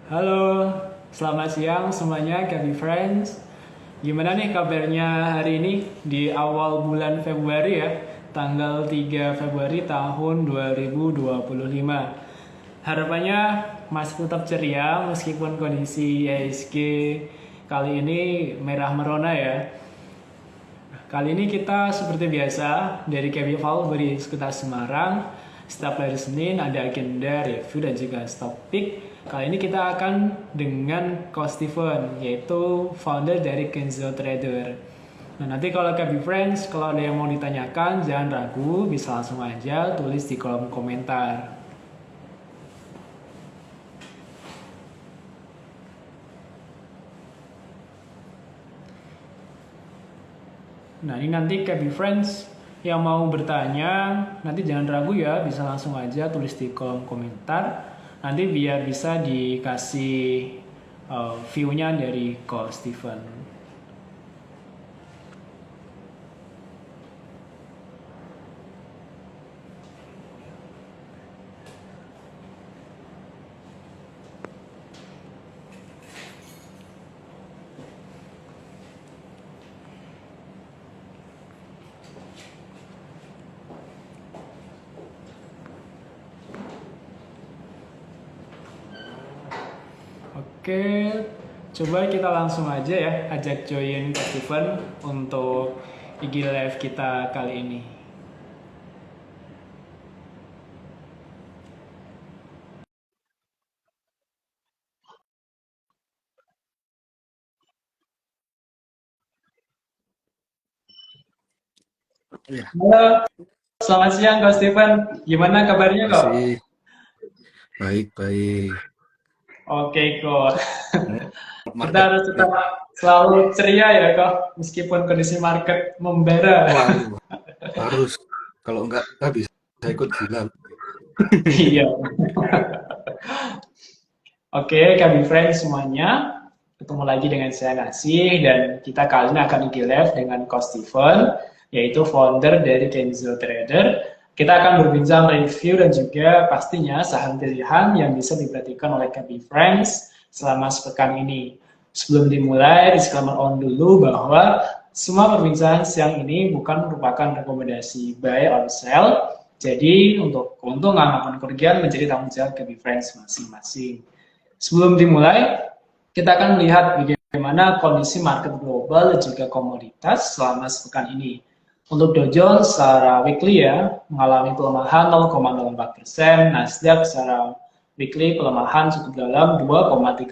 Halo, selamat siang semuanya KB Friends. Gimana nih kabarnya hari ini di awal bulan Februari ya, tanggal 3 Februari tahun 2025. Harapannya masih tetap ceria meskipun kondisi ISG kali ini merah merona ya. Kali ini kita seperti biasa dari KB Valbury sekitar Semarang. Setiap hari Senin ada agenda review dan juga stock pick. Kali ini kita akan dengan Coach Steven, yaitu founder dari Kenzo Trader. Nah nanti kalau KB Friends, kalau ada yang mau ditanyakan, jangan ragu, bisa langsung aja tulis di kolom komentar. Nah ini nanti KB Friends yang mau bertanya, nanti jangan ragu ya, bisa langsung aja tulis di kolom komentar. Nanti biar bisa dikasih view-nya dari Coach Steven. Oke, coba kita langsung aja ya ajak join Coach Steven untuk IG Live kita kali ini. Ya, Halo, selamat siang Coach Steven. Gimana kabarnya kok? masih baik-baik. Oke kok. Kita Market harus tetap selalu ceria ya kok, meskipun kondisi market membara. waduh, harus kalau enggak bisa ikut gila. Iya. Oke, kami friends semuanya. Ketemu lagi dengan saya Nasih dan kita kali ini akan live dengan Coach Steven, yaitu founder dari Kenzo Trader. Kita akan berbincang review dan juga pastinya saham pilihan yang bisa diperhatikan oleh kami friends selama sepekan ini. Sebelum dimulai, disclaimer on dulu bahwa semua perbincangan siang ini bukan merupakan rekomendasi buy or sell. Jadi untuk keuntungan maupun kerugian menjadi tanggung jawab kami friends masing-masing. Sebelum dimulai, kita akan melihat bagaimana kondisi market global dan juga komoditas selama sepekan ini. Untuk Dow Jones secara weekly ya, mengalami pelemahan 0,04%, Nasdaq secara weekly pelemahan cukup dalam 2,13%,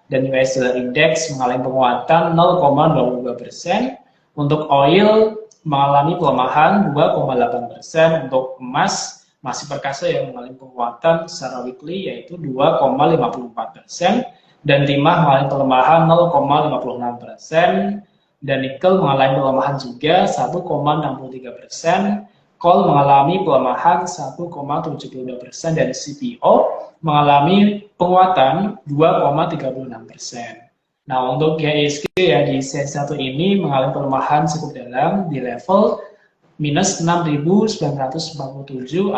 dan US Dollar Index mengalami penguatan 0,22%. Untuk oil mengalami pelemahan 2,8%, untuk emas masih perkasa yang mengalami penguatan secara weekly yaitu 2,54%, dan timah mengalami pelemahan 0,56%, dan nikel mengalami pelemahan juga 1,63%, coal mengalami pelemahan 1,72%, dan CPO mengalami penguatan 2,36%. Nah, untuk IHSG ya di sesi 1 ini mengalami pelemahan cukup dalam di level minus 6.947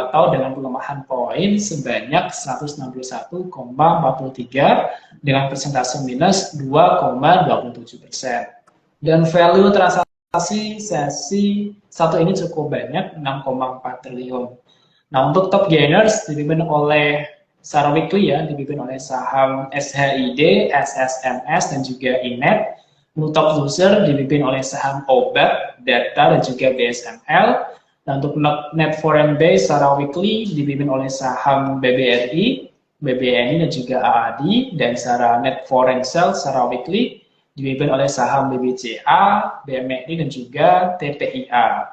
atau dengan pelemahan poin sebanyak 161,43 dengan persentase minus 2,27%. Dan value transaksi sesi satu ini cukup banyak, 6,4 triliun. Nah, untuk top gainers dipimpin oleh secara weekly ya, dipimpin oleh saham SHID, SSMS, dan juga INET. Untuk top loser dipimpin oleh saham Obat, Data, dan juga BSML. Dan untuk net foreign base secara weekly dipimpin oleh saham BBRI, BBNI, dan juga AAD. Dan secara net foreign sell secara weekly dipimpin oleh saham BBCA, BMRI, dan juga TPIA.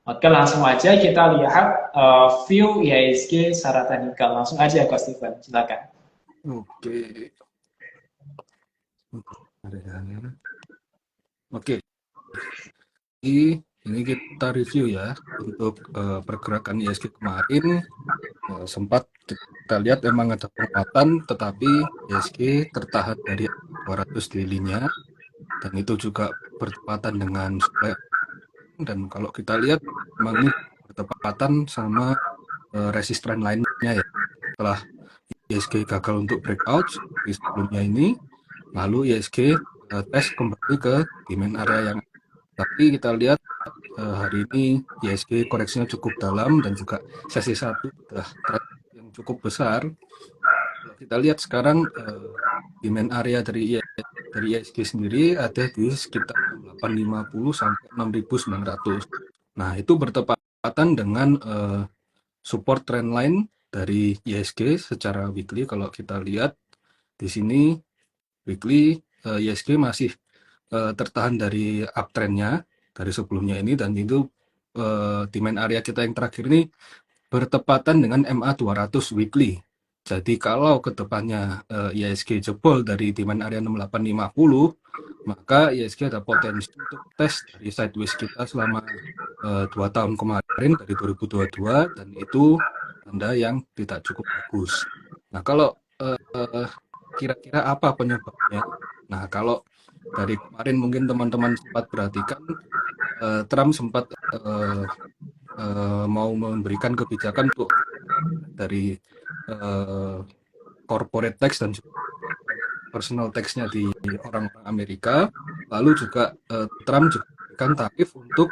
Oke, langsung aja kita lihat view IHSG secara teknikal. Langsung aja, Coach Steven. Silakan. Oke. Oke, ini kita review ya untuk pergerakan ISG kemarin. Sempat kita lihat emang ada penguatan, tetapi ISG tertahan dari 200 daily-nya, dan itu juga bertepatan dengan supply. Dan kalau kita lihat memang ini bertepatan sama resisten lainnya ya. Setelah ISG gagal untuk breakout di sebelumnya ini, lalu ISG tes kembali ke demand area yang, tapi kita lihat hari ini ISG koreksinya cukup dalam dan juga sesi 1 sudah trend yang cukup besar. Kalau kita lihat sekarang demand area dari ISG sendiri ada di sekitar 6850 sampai 6900. Nah, itu bertepatan dengan support trend line dari ISG secara weekly. Kalau kita lihat di sini weekly, ISG masih tertahan dari uptrendnya dari sebelumnya ini, dan itu demand area kita yang terakhir ini bertepatan dengan MA 200 weekly. Jadi kalau kedepannya ISG jebol dari demand area 6850, maka ISG ada potensi untuk tes dari sideways kita selama 2 tahun kemarin dari 2022, dan itu tanda yang tidak cukup bagus. Nah, kalau kira-kira apa penyebabnya? Nah, kalau dari kemarin mungkin teman-teman sempat perhatikan, Trump sempat mau memberikan kebijakan untuk dari corporate tax dan juga personal tax-nya di orang-orang Amerika. Lalu juga Trump juga memberikan tarif untuk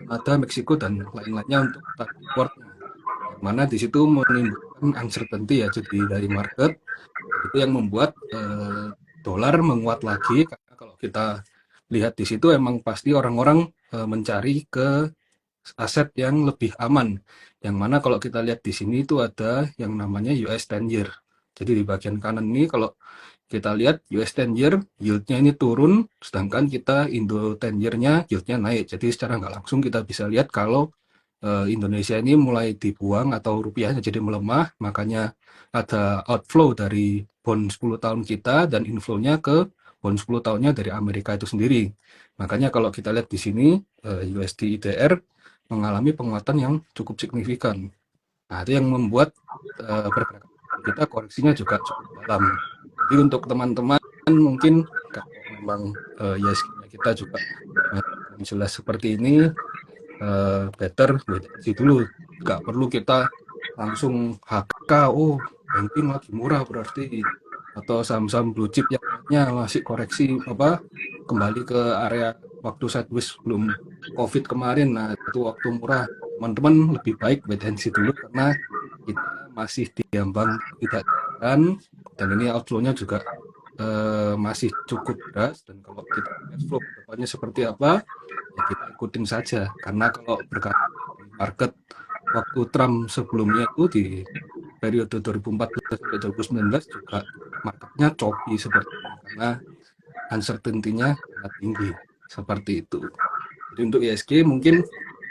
Kanada, Meksiko, dan lain-lainnya untuk tarif importnya. Yang mana di situ menimbulkan uncertainty ya, jadi dari market. Dan itu yang membuat dolar menguat lagi, karena kalau kita lihat di situ emang pasti orang-orang mencari ke aset yang lebih aman. Yang mana kalau kita lihat di sini itu ada yang namanya US 10 year. Jadi di bagian kanan ini kalau kita lihat US 10 year yield-nya ini turun, sedangkan kita Indo 10 year-nya yield-nya naik. Jadi secara nggak langsung kita bisa lihat kalau Indonesia ini mulai dibuang atau rupiahnya jadi melemah, makanya ada outflow dari bond 10 tahun kita dan inflow-nya ke bond 10 tahunnya dari Amerika itu sendiri. Makanya kalau kita lihat di sini USD IDR mengalami penguatan yang cukup signifikan. Nah, itu yang membuat pergerakan kita koreksinya juga cukup dalam. Jadi untuk teman-teman mungkin kalau memang ISG-nya kita juga jelas seperti ini, better wait and see dulu. Nggak perlu kita langsung HK, oh banking lagi murah berarti, atau saham-saham blue chip yang lainnya masih koreksi apa kembali ke area waktu sideways sebelum COVID kemarin. Nah, itu waktu murah. Teman-teman lebih baik wait and see dulu, karena kita masih diambang ketidakpastian, dan ini outflow-nya juga masih cukup deras, dan kalau kita cash flow kedepannya seperti apa, ya kita ikutin saja. Karena kalau berkata di market waktu Trump sebelumnya itu di periode 2014 sampai 2019 juga marketnya choppy seperti ini, karena uncertainty-nya sangat tinggi seperti itu. Jadi untuk ISG mungkin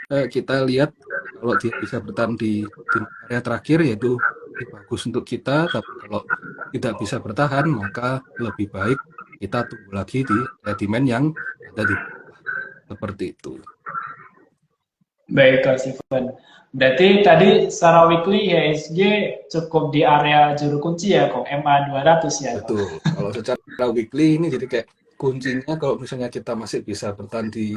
kita lihat kalau dia bisa bertahan di area terakhir, yaitu bagus untuk kita, tapi kalau tidak bisa bertahan maka lebih baik kita tunggu lagi di demand yang ada di bawah seperti itu. Baik, Kak Steven. Berarti tadi secara weekly IHSG cukup di area juru kunci ya, kok MA 200 ya, kok. Betul. Kalau secara weekly ini jadi kayak kuncinya kalau misalnya kita masih bisa bertahan di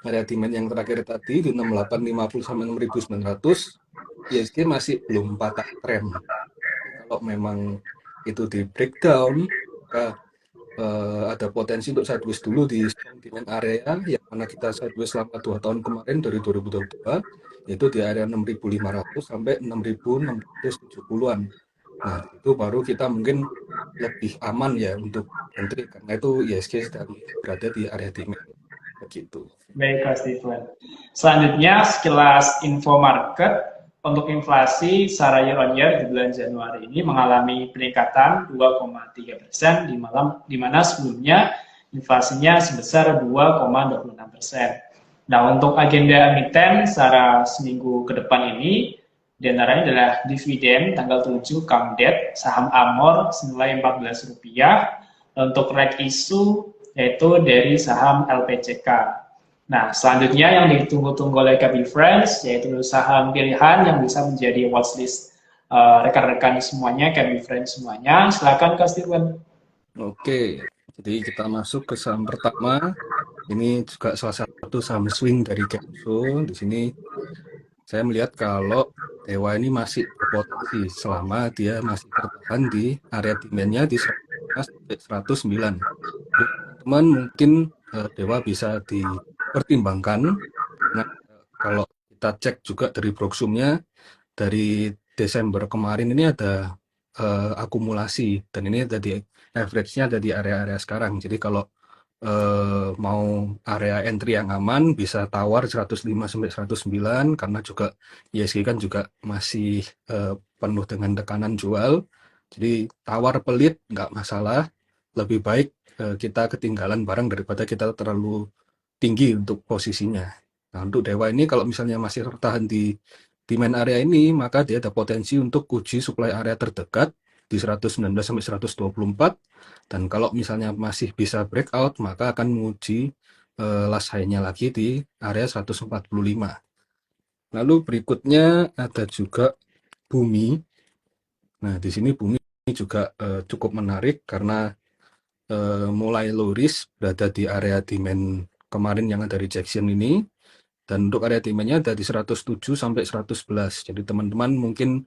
area demand yang terakhir tadi di 6850 sampai 6900, ISG masih belum patah tren. Kalau memang itu di breakdown, maka ada potensi untuk sideways dulu di strong demand area, yang mana kita sideways selama 2 tahun kemarin dari 2022, yaitu di area 6500 sampai 6670-an. Nah, itu baru kita mungkin lebih aman ya untuk entry, karena itu ISG sedang berada di area demand begitu. Baik, Kak Steven. Selanjutnya, sekilas info market. Untuk inflasi secara year on year di bulan Januari ini mengalami peningkatan 2,3%, di mana sebelumnya inflasinya sebesar 2,26%. Nah, untuk agenda emiten secara seminggu ke depan ini, di antaranya adalah dividen tanggal 7 come date, saham Amor senilai Rp14, untuk reg issue yaitu dari saham LPCK. Nah, selanjutnya yang ditunggu-tunggu oleh KB Friends, yaitu saham pilihan yang bisa menjadi watchlist rekan-rekan semuanya, KB Friends semuanya. Silakan, Kak Steven. Oke, jadi kita masuk ke saham pertama. Ini juga salah satu saham swing dari Kenzo. Di sini saya melihat kalau Dewa ini masih berpotensi selama dia masih tertahan di area demand-nya di 105 sampai 109. Jadi teman-teman mungkin Dewa bisa dipertimbangkan karena kalau kita cek juga dari proxumnya dari Desember kemarin ini ada akumulasi dan ini ada di average-nya ada di area-area sekarang. Jadi kalau mau area entry yang aman bisa tawar 105 sampai 109 karena juga ISG kan juga masih penuh dengan tekanan jual. Jadi tawar pelit nggak masalah. Lebih baik kita ketinggalan barang daripada kita terlalu tinggi untuk posisinya. Nah, untuk Dewa ini kalau misalnya masih tertahan di demand area ini, maka dia ada potensi untuk uji supply area terdekat di 119 sampai 124 dan kalau misalnya masih bisa breakout, maka akan menguji last high-nya lagi di area 145. Lalu berikutnya ada juga Bumi. Nah, di sini Bumi juga cukup menarik karena mulai low risk berada di area demand kemarin yang ada rejection ini dan untuk area demand-nya ada di 107 sampai 111. Jadi teman-teman mungkin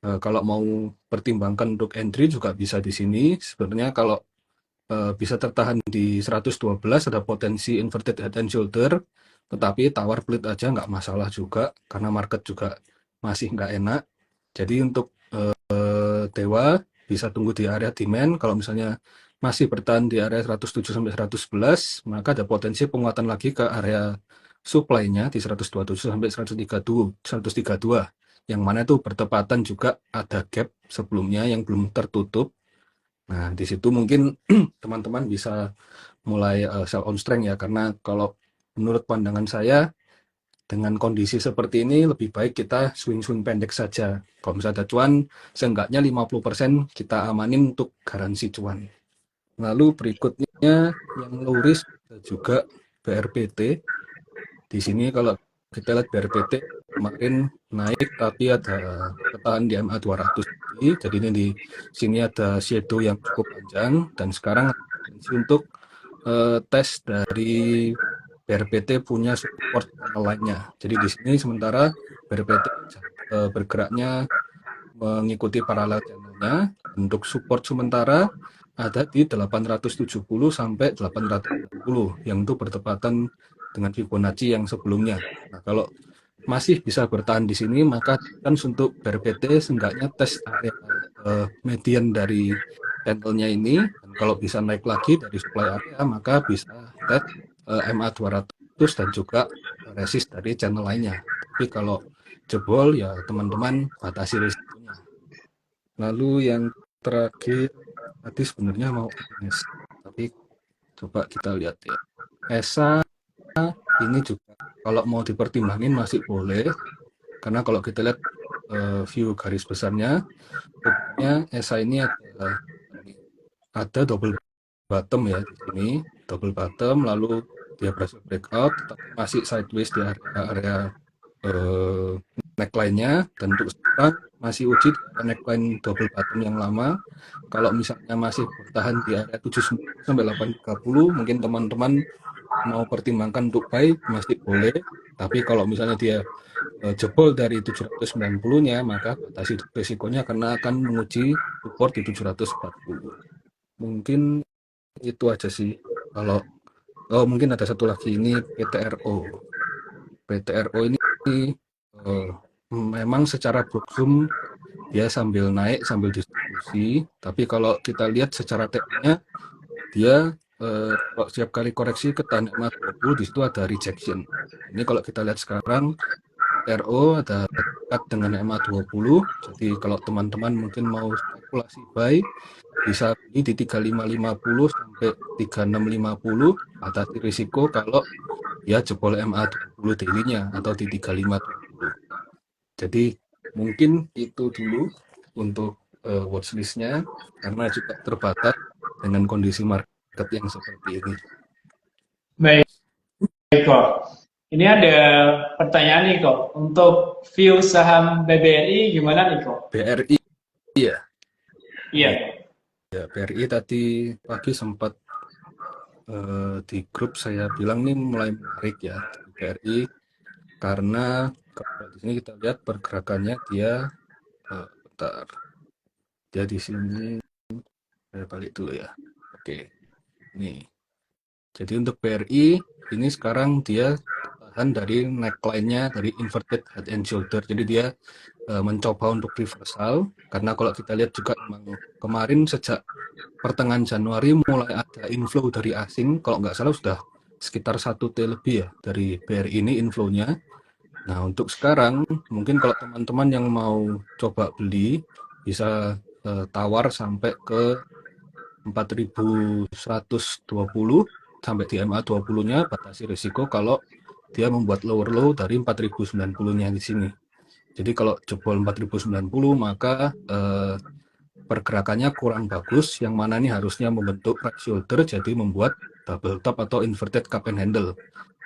kalau mau pertimbangkan untuk entry juga bisa di sini. Sebenarnya kalau bisa tertahan di 112 ada potensi inverted head and shoulder, tetapi tawar pelit aja nggak masalah juga karena market juga masih nggak enak. Jadi untuk Dewa bisa tunggu di area demand. Kalau misalnya masih bertahan di area 107 sampai 111, maka ada potensi penguatan lagi ke area supply-nya di 127 sampai 132, yang mana itu bertepatan juga ada gap sebelumnya yang belum tertutup. Nah, di situ mungkin teman-teman bisa mulai sell on strength ya, karena kalau menurut pandangan saya dengan kondisi seperti ini lebih baik kita swing-swing pendek saja. Kalau misalnya ada cuan, seenggaknya 50% kita amanin untuk garansi cuan. Lalu berikutnya yang low risk juga BRPT. Di sini kalau kita lihat BRPT kemarin naik tapi ada ketahan di MA 200 tadi. Jadi ini di sini ada shadow yang cukup panjang dan sekarang potensi untuk tes dari BRPT punya support channel lainnya. Jadi di sini sementara BRPT bergeraknya mengikuti parallel channelnya. Untuk support sementara ada di 870 sampai 860 yang itu bertepatan dengan Fibonacci yang sebelumnya. Nah, kalau masih bisa bertahan di sini, maka chance untuk BRPT seenggaknya tes area median dari channelnya ini. Dan kalau bisa naik lagi dari supply area, maka bisa tes MA 200 dan juga resist dari channel lainnya. Tapi kalau jebol ya teman-teman batasi risikonya. Lalu yang terakhir tadi sebenarnya mau NS, tapi coba kita lihat ya. ESA ini juga kalau mau dipertimbangin masih boleh, karena kalau kita lihat view garis besarnya, rupanya ESA ini ada double bottom ya di sini, double bottom, lalu dia berhasil breakout, tetapi masih sideways di area neckline-nya, dan untuk sekarang masih uji di area neckline double bottom yang lama. Kalau misalnya masih bertahan di area 79 sampai 830, mungkin teman-teman mau pertimbangkan untuk buy masih boleh, tapi kalau misalnya dia jebol dari 790-nya, maka batasi risikonya karena akan menguji support di 740. Mungkin itu aja sih. Kalau mungkin ada satu lagi, ini PTRO. PTRO ini memang secara proxum dia sambil naik sambil distribusi, tapi kalau kita lihat secara tekniknya dia kalau setiap kali koreksi ke tahan MA 20 di situ ada rejection. Ini kalau kita lihat sekarang RO ada dekat dengan MA 20. Jadi kalau teman-teman mungkin mau spekulasi buy bisa beli di 3550 sampai 3650, atasi risiko kalau ya jebol MA 20 daily-nya atau di 3570. Jadi mungkin itu dulu untuk watchlist-nya karena juga terbatas dengan kondisi market yang seperti ini. Baik, kok. Ini ada pertanyaan nih kok. Untuk view saham BBRI gimana nih kok? BRI ya. Iya. Ya, BRI tadi pagi sempat di grup saya bilang nih mulai menarik ya. BRI karena kalau di sini kita lihat pergerakannya dia bentar, dia di sini saya balik dulu ya. Oke, nih. Jadi untuk BRI ini sekarang dia tertahan dari neckline-nya dari inverted head and shoulder. Jadi dia mencoba untuk reversal karena kalau kita lihat juga memang kemarin sejak pertengahan Januari mulai ada inflow dari asing. Kalau nggak salah sudah sekitar 1T lebih ya dari BRI ini inflow-nya. Nah untuk sekarang mungkin kalau teman-teman yang mau coba beli bisa tawar sampai ke 4.120 sampai di MA 20-nya, batasi risiko kalau dia membuat lower low dari 4.090-nya di sini. Jadi kalau jebol 4.090 maka pergerakannya kurang bagus, yang mana ini harusnya membentuk right shoulder, jadi membuat double top atau inverted cup and handle,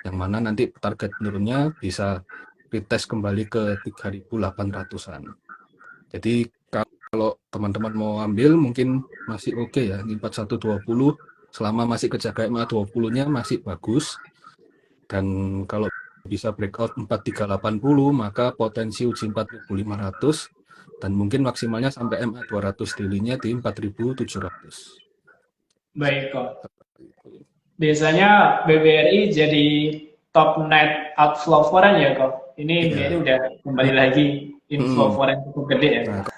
yang mana nanti target menurunnya bisa retest kembali ke 3.800-an. Jadi kalau teman-teman mau ambil mungkin masih oke ya, 4120 selama masih kejaga MA 20-nya masih bagus. Dan kalau bisa breakout 4380 maka potensi uji 4500 dan mungkin maksimalnya sampai MA 200 daily-nya di 4700. Baik kok. Biasanya BBRI jadi top net outflow foreign ya kok. Ini BRI Iya. udah kembali lagi inflow Hmm. foreign cukup gede ya Nah, kok.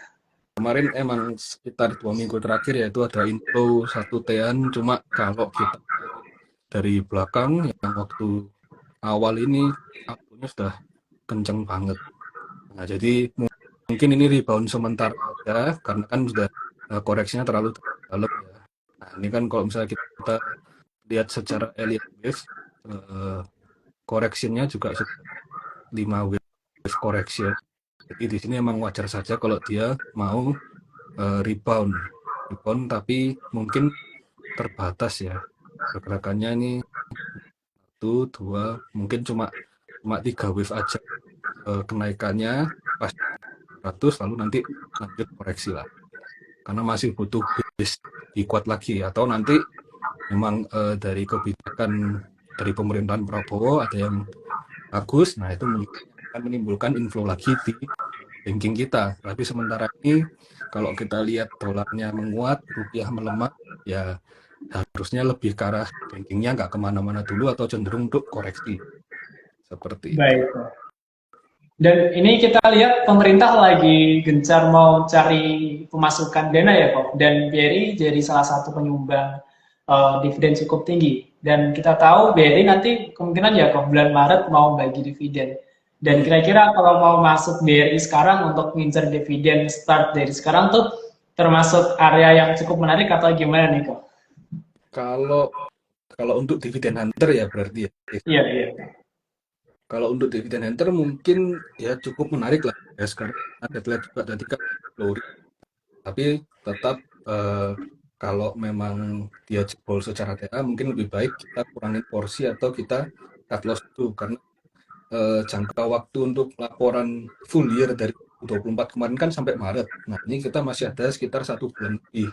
kemarin emang sekitar 2 minggu terakhir ya itu ada inflow 1T-an, cuma kalau kita tarik dari belakang yang waktu awal ini outflow-nya sudah kenceng banget. Nah, jadi mungkin ini rebound sementara aja karena kan sudah koreksinya terlalu dalam ya. Nah, ini kan kalau misalnya kita lihat secara Elliott wave, koreksinya juga sudah 5 wave correction. Jadi di sini emang wajar saja kalau dia mau rebound. Rebound tapi mungkin terbatas ya. Pergerakannya ini 1, 2, mungkin cuma 3 wave aja kenaikannya pas 100 lalu nanti lanjut koreksi lah. Karena masih butuh base dikuat lagi atau nanti memang dari kebijakan dari pemerintahan Prabowo ada yang bagus, nah itu akan menimbulkan inflow lagi di banking kita. Tapi sementara ini kalau kita lihat dolarnya menguat, rupiah melemah, ya harusnya lebih ke arah bankingnya nggak kemana-mana dulu atau cenderung untuk koreksi seperti itu. Baik kok. Dan ini kita lihat pemerintah lagi gencar mau cari pemasukan dana ya kok. Dan BRI jadi salah satu penyumbang dividen cukup tinggi. Dan kita tahu BRI nanti kemungkinan ya kok bulan Maret mau bagi dividen. Dan Hmm. kira-kira kalau mau masuk BRI sekarang untuk ngincer dividen start dari sekarang tuh termasuk area yang cukup menarik atau gimana nih kok? Kalau kalau untuk dividen hunter ya berarti ya. Iya, iya. Kalau untuk dividen hunter mungkin ya cukup menarik lah ya sekarang. Ada lihat juga tadi kan glory, tapi tetap kalau memang dia jebol secara TA mungkin lebih baik kita kurangin porsi atau kita cut loss dulu karena jangka waktu untuk laporan full year dari 2024 kemarin kan sampai Maret. Nah ini kita masih ada sekitar 1 bulan lebih,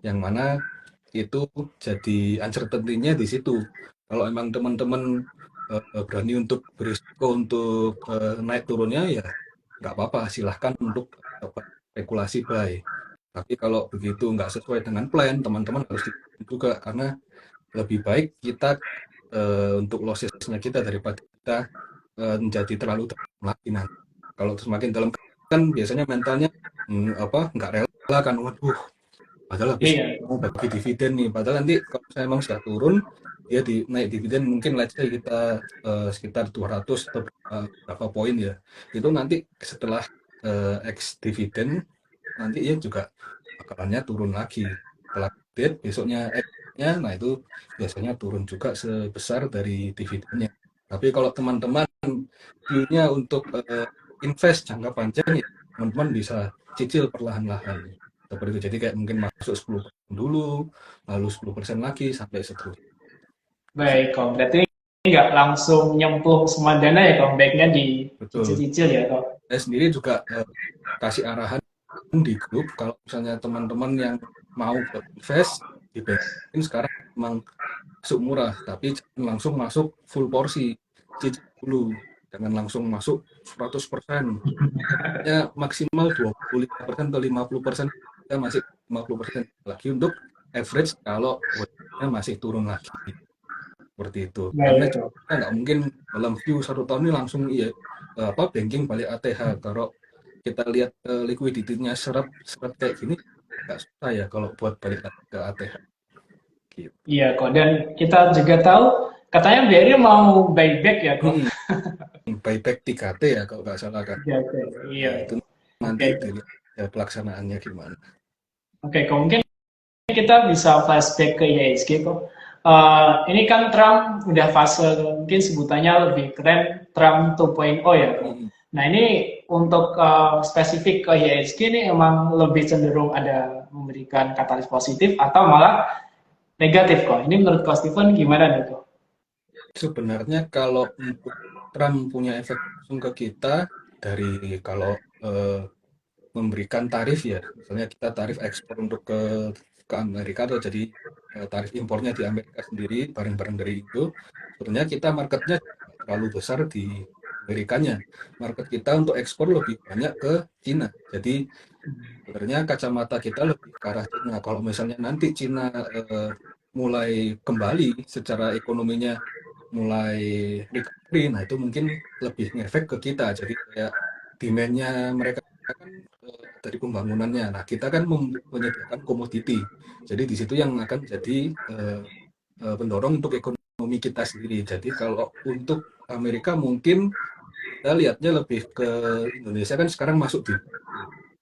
yang mana itu jadi uncertainty-nya di situ. Kalau emang teman-teman berani untuk berisiko untuk naik turunnya ya nggak apa-apa, silahkan untuk coba spekulasi buy. Tapi kalau begitu nggak sesuai dengan plan, teman-teman harus juga karena lebih baik kita untuk losses-nya kita daripada kita menjadi terlalu dalam lagi nanti. Kalau semakin dalam kan biasanya mentalnya apa nggak rela kan, waduh, padahal habis Iya. mau bagi dividen nih, padahal nanti kalau saya emang sudah turun dia naik dividen mungkin let's say kita sekitar 200 atau berapa poin ya, itu nanti setelah ex dividen nanti ya juga bakalannya turun lagi setelah update besoknya X-nya, nah itu biasanya turun juga sebesar dari dividennya. Tapi kalau teman-teman view-nya untuk invest jangka panjang ya teman-teman bisa cicil perlahan-lahan seperti itu. Jadi kayak mungkin masuk 10% dulu, lalu 10% lagi sampai seterusnya. Baik kok. Berarti nggak langsung nyemplung semua dana ya kok. Baiknya Betul. dicicil-cicil ya kok. Saya sendiri juga kasih arahan di grup kalau misalnya teman-teman yang mau buat invest di banking sekarang memang masuk murah, tapi jangan langsung masuk full porsi, cicil dulu. jangan langsung masuk 100%. Ya maksimal 25% atau 50%, kita masih 50% lagi untuk average kalau wajahnya masih turun lagi. Seperti itu. Karena Baik. kita nggak mungkin dalam view 1 tahun ini langsung banking balik ATH. Kalau kita lihat liquidity-nya seret kayak gini, nggak susah ya kalau buat balik lagi ke ATH. Gitu. Iya kok, dan kita juga tahu katanya BRI mau buyback ya kok. Buyback 3T ya kalau nggak salah kan. Iya, oke. Iya. Ya, itu Oke. nanti dilihat ya, pelaksanaannya kimana. Oke, kok mungkin kita bisa flashback ke IHSG kok. Ini kan Trump udah fase mungkin sebutannya lebih keren Trump 2.0 ya kok. Mm-mm. Nah ini untuk spesifik ke IHSG ini emang lebih cenderung ada memberikan katalis positif atau malah negatif kok. Ini menurut Coach Steven gimana nih kok? Sebenarnya kalau untuk Trump punya efek langsung ke kita dari kalau memberikan tarif ya, misalnya kita tarif ekspor untuk ke Amerika atau jadi tarif impornya di Amerika sendiri, barang-barang dari itu, sebenarnya kita marketnya terlalu besar di Amerikanya. Market kita untuk ekspor lebih banyak ke Cina. Jadi sebenarnya kacamata kita lebih ke arah Cina. Kalau misalnya nanti Cina mulai kembali secara ekonominya mulai recovery, nah itu mungkin lebih ngefek ke kita. Jadi kayak demand-nya mereka kan dari pembangunannya. Nah, kita kan menyediakan komoditi. Jadi di situ yang akan jadi pendorong untuk ekonomi kita sendiri. Jadi kalau untuk Amerika mungkin kita lihatnya lebih ke Indonesia kan sekarang masuk di.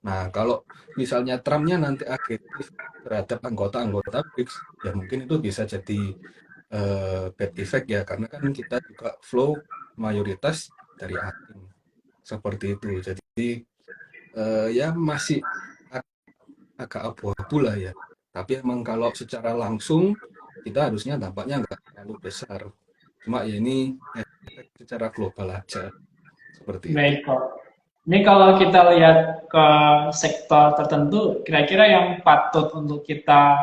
Nah, kalau misalnya Trump-nya nanti agresif terhadap anggota-anggota BRICS, ya mungkin itu bisa jadi bad effect ya, karena kan kita juga flow mayoritas dari asing seperti itu. Jadi ya masih agak abu-abu lah ya. Tapi emang kalau secara langsung kita harusnya dampaknya nggak terlalu besar. Cuma ya ini efek secara global aja seperti itu. Baik kok. Ini kalau kita lihat ke sektor tertentu, kira-kira yang patut untuk kita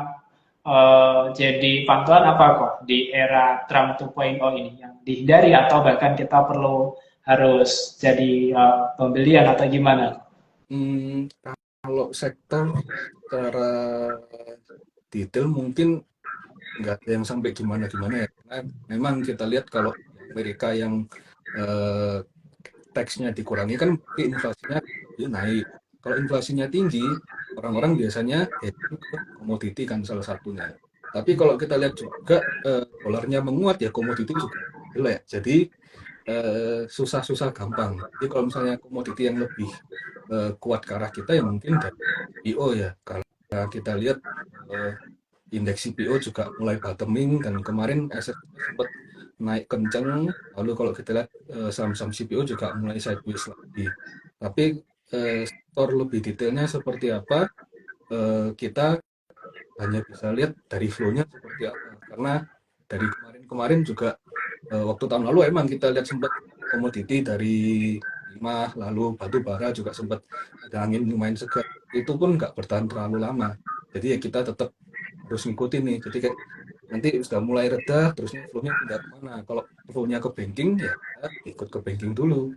jadi pantauan apa kok di era Trump 2.0 ini yang dihindari atau bahkan kita perlu harus jadi pembelian atau gimana? Hmm, kalau sektor secara detail mungkin nggak ada yang sampai gimana-gimana ya. Karena memang kita lihat kalau di Amerika yang eh, teksnya dikurangi kan inflasinya naik. Kalau inflasinya tinggi, orang-orang biasanya hedging ke komoditi kan salah satunya. Tapi kalau kita lihat juga dolarnya menguat ya komoditi juga jelek. Jadi susah-susah gampang. Jadi kalau misalnya komoditi yang lebih kuat ke arah kita ya mungkin dari CPO ya. Karena kita lihat eh, indeks CPO juga mulai bottoming dan kemarin SSP sempat naik kencang. Lalu kalau kita lihat saham-saham CPO juga mulai sideways lagi. Tapi sektor lebih detailnya seperti apa, kita hanya bisa lihat dari flow-nya seperti apa. Karena dari kemarin-kemarin juga waktu tahun lalu emang kita lihat sempat komoditi dari timah, lalu batu bara juga sempat ada angin lumayan segar. Itu pun nggak bertahan terlalu lama. Jadi ya kita tetap harus ngikutin nih. Jadi kayak nanti sudah mulai reda, terusnya flow-nya pindah kemana. Kalau flow-nya ke banking, ya kita ikut ke banking dulu.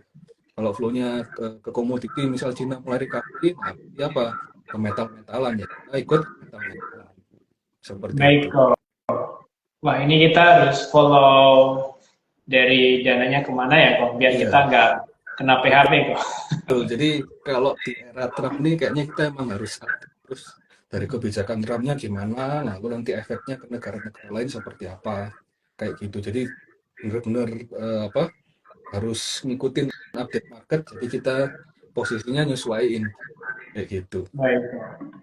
Kalau flow-nya ke komoditi, misal Cina mulai recovery, nah berarti apa? Ke metal-metalan ya, kita ikut ke metal-metalan. Seperti Baik itu. kok. Wah ini kita harus follow dari dananya kemana ya kok, biar kita Iya, nggak kena betul. PHP kok. Jadi kalau di era Trump ini kayaknya kita emang harus terus dari kebijakan Trumpnya gimana, lalu nanti efeknya ke negara-negara lain seperti apa, kayak gitu. Jadi benar-benar apa harus ngikutin update market, jadi kita posisinya nyesuaiin kayak gitu. Baik kok.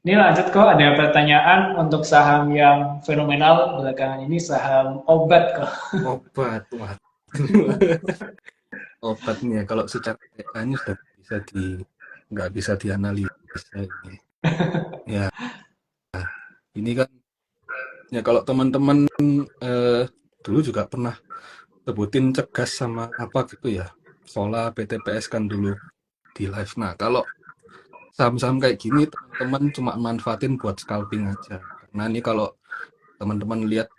Ini lanjut kok, ada pertanyaan untuk saham yang fenomenal belakangan ini, saham obat kok. Obat, wah, obat nih ya, kalau secara TA-nya sudah bisa nggak bisa dianalisa ini. Ya, ini kan ya kalau teman-teman eh, dulu juga pernah sebutin cegas sama apa gitu ya, Sola, PTPS kan dulu di live. Nah, kalau saham-saham kayak gini teman-teman cuma manfaatin buat scalping aja. Karena ini kalau teman-teman lihat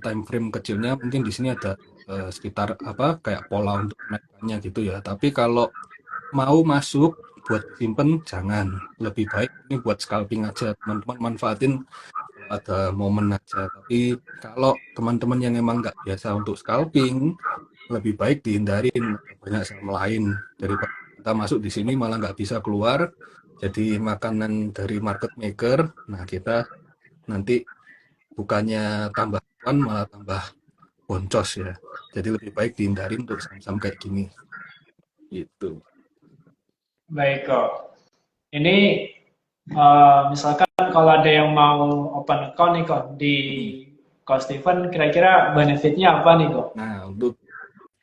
time frame kecilnya mungkin di sini ada sekitar apa kayak pola untuk kenaikannya gitu ya. Tapi kalau mau masuk buat simpen jangan. Lebih baik ini buat scalping aja. Teman-teman manfaatin kalau ada momen aja. Tapi kalau teman-teman yang emang nggak biasa untuk scalping, lebih baik dihindarin. Ada banyak saham lain daripada kita masuk di sini malah nggak bisa keluar. Jadi makanan dari market maker. Nah kita nanti bukannya tambah cuan malah tambah boncos ya. Jadi lebih baik dihindarin untuk saham-saham kayak gini. Gitu. Baik kok. Ini misalkan kalau ada yang mau open account nih kok di Mm-mm. Coach Steven, kira-kira benefitnya apa nih kok? Nah, untuk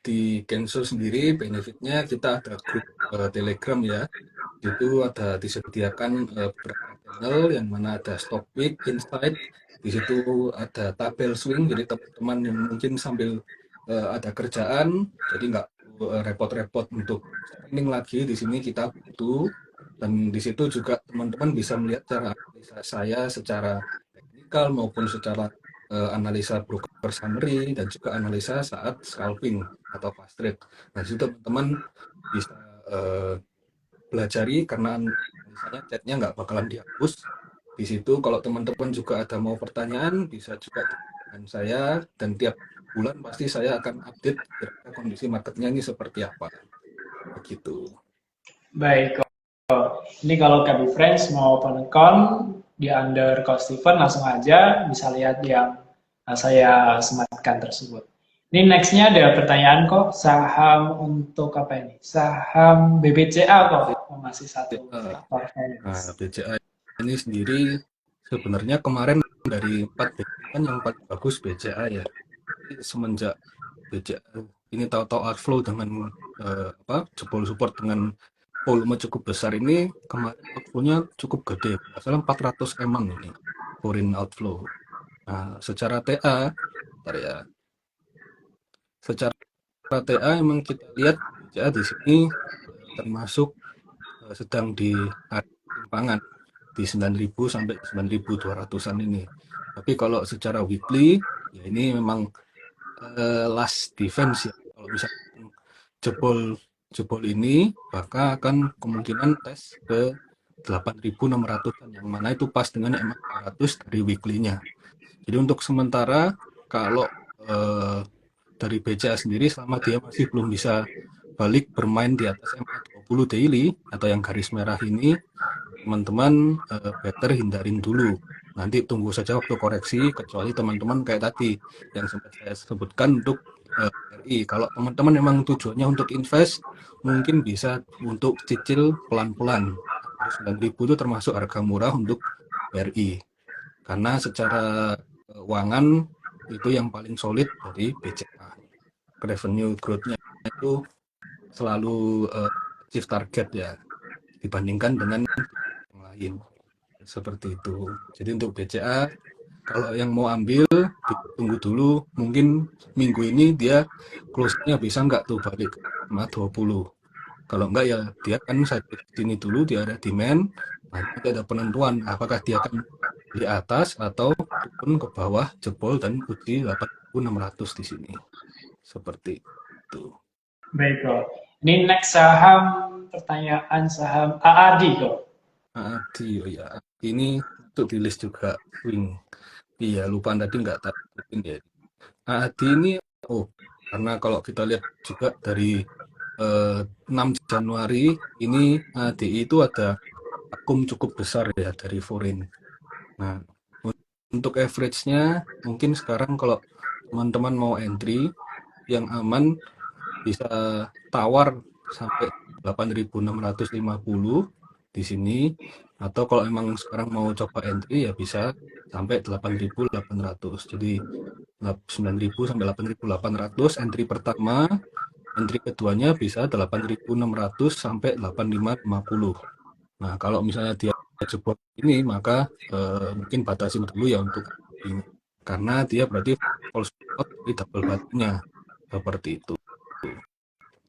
di Kenso sendiri benefitnya kita ada grup Telegram ya. Itu ada disediakan beberapa channel yang mana ada stock pick, insight. Di situ ada tabel swing, jadi teman-teman yang mungkin sambil ada kerjaan, jadi nggak perlu repot-repot untuk screening lagi. Di sini kita butuh, dan di situ juga teman-teman bisa melihat cara analisa saya secara teknikal maupun secara analisa broker summary dan juga analisa saat scalping atau fast trade. Nah, di situ teman-teman bisa eh, pelajari karena misalnya chatnya nggak bakalan dihapus. Di situ kalau teman-teman juga ada mau pertanyaan bisa juga dengan saya dan tiap bulan pasti saya akan update kira-kira kondisi marketnya ini seperti apa. Begitu. Baik kok. Ini kalau KB Friends mau open account di under Coach Steven, langsung aja bisa lihat yang saya sematkan tersebut. Ini nextnya ada pertanyaan kok, saham untuk apa ini? Saham BBCA kok, masih satu BCA. faktor Nah, finance. BCA ini sendiri sebenarnya kemarin dari 4 BCA kan yang paling bagus BCA ya. Tapi semenjak BCA ini tahu-tahu outflow dengan apa jebol support dengan volume cukup besar ini kemarin outflow-nya cukup gede, salah 400 emang ini foreign outflow. Nah, secara TA, bentar ya, secara TA emang kita lihat BCA di sini termasuk sedang di area simpangan di 9.000 sampai 9.200-an ini. Tapi kalau secara weekly, ya ini memang last defense ya. Kalau misalkan jebol jebol ini, maka akan kemungkinan tes ke 8.600-an yang mana itu pas dengan MA 200 dari weekly-nya. Jadi untuk sementara kalau eh, dari BCA sendiri selama dia masih belum bisa balik bermain di atas MA 20 daily atau yang garis merah ini, teman-teman better hindarin dulu. Nanti tunggu saja waktu koreksi, kecuali teman-teman kayak tadi yang sempat saya sebutkan untuk BRI. Kalau teman-teman memang tujuannya untuk invest, mungkin bisa untuk cicil pelan-pelan. 9.000 itu termasuk harga murah untuk BRI. Karena secara keuangan itu yang paling solid dari BCA. Revenue growth-nya itu selalu achieve target ya dibandingkan dengan yang lain. Seperti itu. Jadi untuk BCA, kalau yang mau ambil, ditunggu dulu. Mungkin minggu ini dia close-nya bisa nggak tuh balik sama 20. Kalau nggak ya dia kan saya di sini dulu, dia ada demand. Nanti ada penentuan apakah dia akan di atas atau turun ke bawah, jebol dan uji 8.600 di sini. Seperti itu. Baik kok. Ini next saham, pertanyaan saham AAD kok. Adi, oh ya, ini untuk di list juga swing. Iya, lupa tadi nggak takutin ya. AAD ini, oh, karena kalau kita lihat juga dari 6 Januari ini ADI itu ada akum cukup besar ya dari foreign. Nah, untuk average-nya mungkin sekarang kalau teman-teman mau entry yang aman bisa tawar sampai 8.650 di sini, atau kalau emang sekarang mau coba entry ya bisa sampai 8.800. Jadi 9.000 sampai 8.800 entry pertama, entry keduanya bisa 8.600 sampai 8.550. Nah, kalau misalnya dia jebol ini maka mungkin batasin dulu ya untuk ini. Karena dia berarti false spot di double bottomnya seperti itu.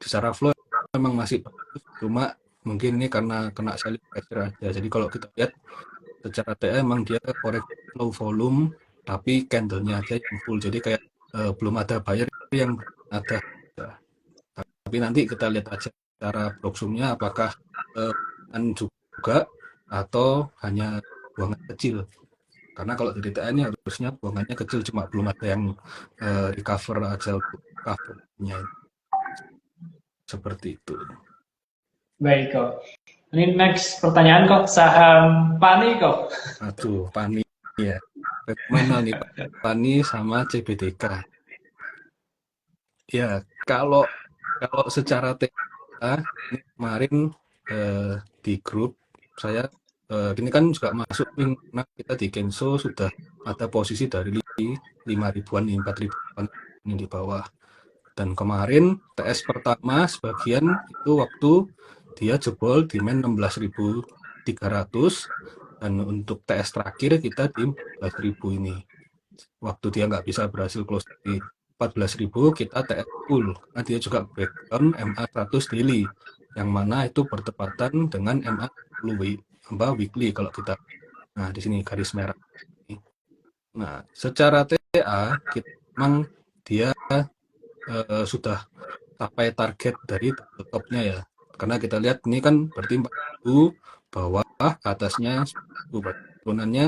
Secara flow memang masih bagus, cuma mungkin ini karena kena selling pressure aja. Jadi kalau kita lihat secara TA emang dia koreksi low volume, tapi candle-nya aja yang full. Jadi kayak belum ada buyer yang ada. Tapi nanti kita lihat aja cara proxumnya apakah buangan juga atau hanya buangan kecil. Karena kalau dari TN harusnya buangannya kecil, cuma belum ada yang recover aja untuk covernya seperti itu. Baik kok. Ini next pertanyaan kok, saham PANI kok. Aduh, PANI ya. Bagaimana nih Pak PANI sama CBTK? Ya, kalau kalau secara TA ini kemarin di grup saya ini kan juga masuk nih karena kita di Kenso sudah ada posisi dari 5 ribuan, 4 ribuan ini di bawah. Dan kemarin TS pertama sebagian itu waktu dia jebol di main 16.300 dan untuk TS terakhir kita di 14.000 ini. Waktu dia nggak bisa berhasil close di 14.000 kita TS full karena dia juga breakdown MA 100 daily yang mana itu bertepatan dengan MA 10 weekly kalau kita. Nah, di sini garis merah. Nah, secara TA kita memang dia sudah sampai target dari topnya ya. Karena kita lihat ini kan berarti 4.000 bawah, atasnya 10.000, turunannya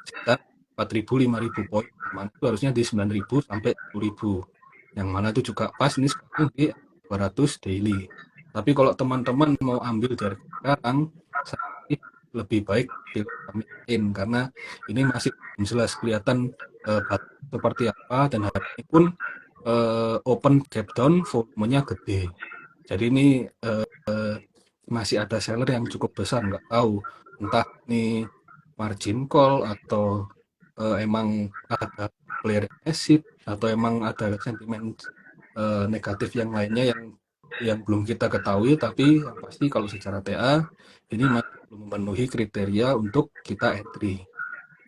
sekitar 4.000 5.000 poin. Mana itu harusnya di 9.000 sampai 10.000. Yang mana itu juga pas ini sekarang di 200 daily. Tapi kalau teman-teman mau ambil dari sekarang, saya lebih baik pilih karena ini masih belum jelas kelihatan seperti apa dan hari ini pun open gap down volumenya gede. Jadi ini masih ada seller yang cukup besar, nggak tahu entah ini margin call atau emang ada clear exit atau emang ada sentimen negatif yang lainnya yang belum kita ketahui. Tapi yang pasti kalau secara TA ini masih belum memenuhi kriteria untuk kita entry.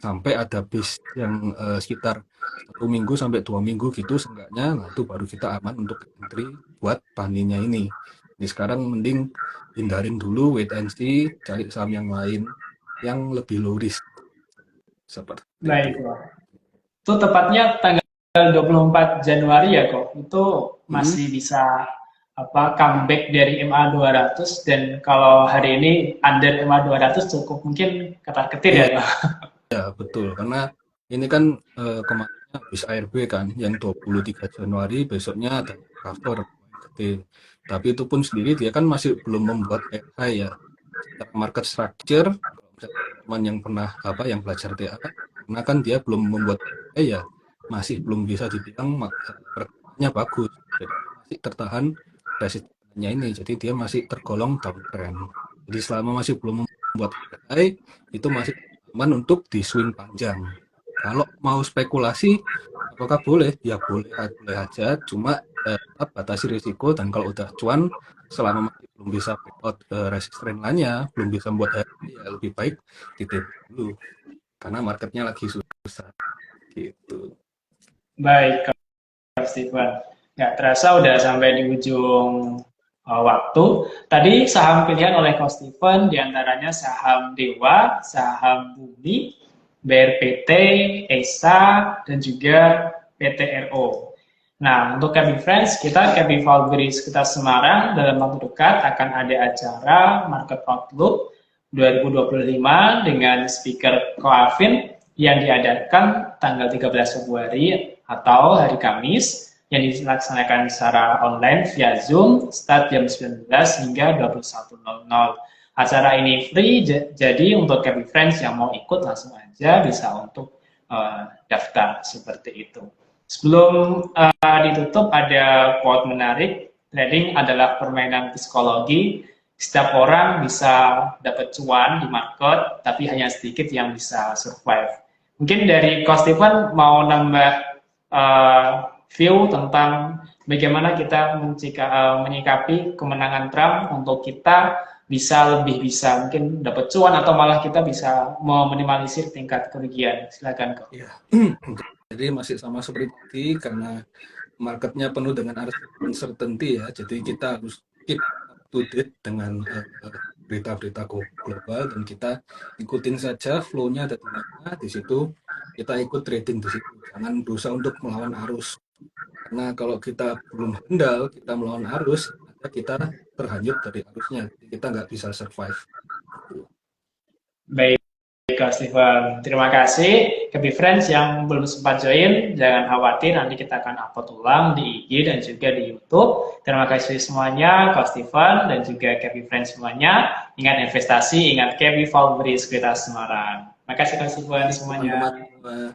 Sampai ada base yang sekitar 1 minggu sampai 2 minggu gitu seenggaknya, nah itu baru kita aman untuk entry buat paninya ini. Jadi sekarang mending hindarin dulu, wait and see, cari saham yang lain yang lebih low risk seperti itu. Baik kok. Itu tepatnya tanggal 24 Januari ya kok. Itu Hmm, masih bisa comeback dari MA 200 dan kalau hari ini under MA 200 cukup mungkin ketar-ketir ya iya kok. betul karena ini kan kemarinnya habis ARB kan yang 23 Januari, besoknya ada cover gede. Tapi itu pun sendiri dia kan masih belum membuat high ya. Secara market structure, kalau misalnya teman yang pernah yang belajar TA, karena kan dia belum membuat ya masih belum bisa dibilang pergerakannya bagus. Jadi masih tertahan resistennya ini. Jadi dia masih tergolong downtrend. Jadi selama masih belum membuat high, itu masih aman untuk di swing panjang. Kalau mau spekulasi, apakah boleh? Ya boleh, boleh aja. Cuma tetap batasi risiko dan kalau udah cuan selama masih belum bisa breakout ke resisten lainnya, belum bisa membuat ya lebih baik di take dulu karena marketnya lagi susah gitu. Baik Kak Steven. Nggak terasa udah sampai di ujung waktu. Tadi saham pilihan oleh Coach Steven diantaranya saham Dewa, saham Bumi, BRPT, ESA, dan juga PTRO. Nah, untuk Cabin Friends, kita Cabin Valkyries kita Semarang dalam waktu dekat akan ada acara Market Outlook 2025 dengan speaker Koafin yang diadakan tanggal 13 Februari atau hari Kamis yang dilaksanakan secara online via Zoom start jam 19 hingga 21.00. Acara ini free, jadi untuk Cabin Friends yang mau ikut langsung aja bisa untuk daftar seperti itu. Sebelum ditutup ada quote menarik, trading adalah permainan psikologi. Setiap orang bisa dapat cuan di market, tapi hanya sedikit yang bisa survive. Mungkin dari Coach Steven mau nambah view tentang bagaimana kita menyikapi kemenangan Trump untuk kita bisa mungkin dapat cuan atau malah kita bisa meminimalisir tingkat kerugian. Silakan kok. Ya. Jadi masih sama seperti karena marketnya penuh dengan uncertainty ya. Jadi kita harus keep up to date dengan berita-berita global dan kita ikutin saja flow-nya ada di mana, di situ kita ikut trading di situ. Jangan berusaha untuk melawan arus Karena kalau kita belum handal, kita melawan arus, maka kita terhanyut dari arusnya. Kita nggak bisa survive. Baik, Kak Steven. Terima kasih. Ke friends yang belum sempat join, jangan khawatir, nanti kita akan upload ulang di IG dan juga di YouTube. Terima kasih semuanya, Kak Steven, dan juga ke friends semuanya. Ingat investasi, ingat Kevi Valbri Sekuritas Semarang. Terima kasih Kak Steven semuanya. Teman-teman.